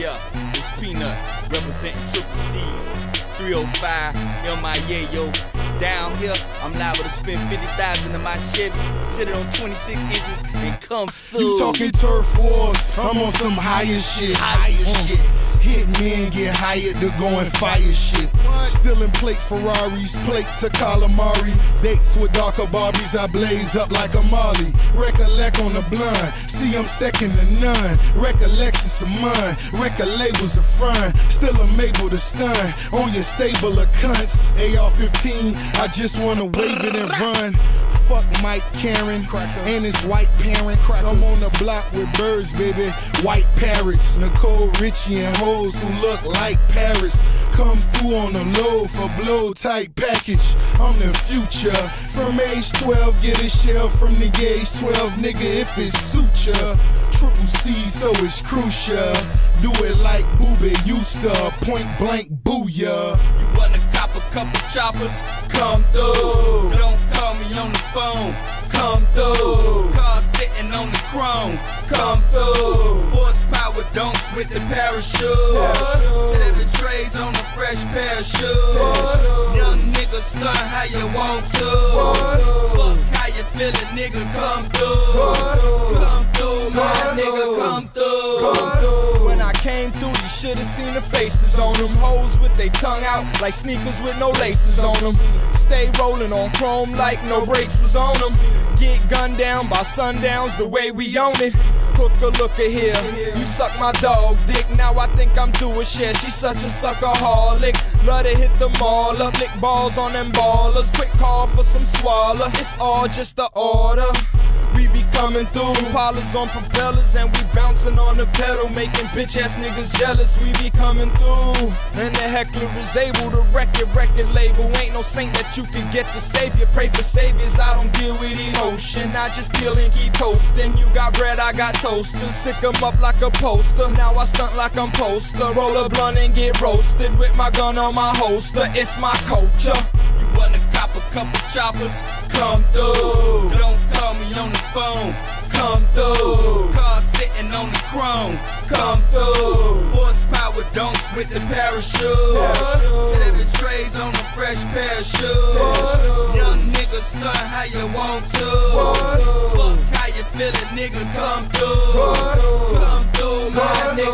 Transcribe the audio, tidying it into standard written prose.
Yeah, it's Peanut, representing Triple C's, 305, MIA, yo. Down here, I'm liable to spend 50,000 in my Chevy, sit it on 26 inches, and come through. You talking turf wars, I'm on some higher shit. Shit. Hit men get hired to go and fire shit. Stealing plate Ferraris, plates of calamari. Dates with darker Barbies, I blaze up like a Molly. Recollect on the blind, see I'm second to none. Recollect is a mine, recollect was a front. Still I'm able to stun on your stable of cunts. AR-15, I just wanna wave it and run. Fuck Mike Karen and his white parents. I'm on the block with birds, baby, white parrots. Nicole Richie and hoes who look like Paris. Come through on the low for blow type package. I'm the future. From age 12, get a shell from the age 12, nigga, if it suit ya. Triple C, so it's crucial. Do it like Boobie used to, point blank booyah. You wanna cop a couple choppers? Come through. Don't call me on the phone. Come through. Car sitting on the chrome. Come through. Horsepower donks with the parachute. 7 trays on a fresh pair of shoes. Young nigga stunt how you want to. Fuck how you feeling, nigga. Come through. Come through, my nigga. Come through. When I came through, you should've seen the faces on them. Hoes with they tongue out like sneakers with no laces on them. Stay rolling on chrome like no brakes was on them. Get gunned down by sundowns the way we own it. Hooker, look at here. You suck my dog dick, now I think I'm doing shit. She's such a suckaholic. Love to hit them all up, lick balls on them ballers. Quick call for some swallow, it's all just a order. We be coming through, polars on propellers, and we bouncing on the pedal, making bitch ass niggas jealous. We be coming through, and the heckler is able to wreck your record label. Ain't no saint that you can get to save you. Pray for saviors, I don't deal with emotion. I just peel and keep posting. You got bread, I got toasters. Sick 'em up like a poster. Now I stunt like I'm poster. Roll a blunt and get roasted with my gun on my holster. It's my culture. You wanna cop a couple choppers? Come through. Don't call me on the phone. Come through. Car sitting on the chrome. Come through. Horsepower donks with the parachute. 7 trays on a fresh pair of shoes. Young nigga stunt how you want to. Fuck how you feeling, nigga. Come through. Come through, my nigga.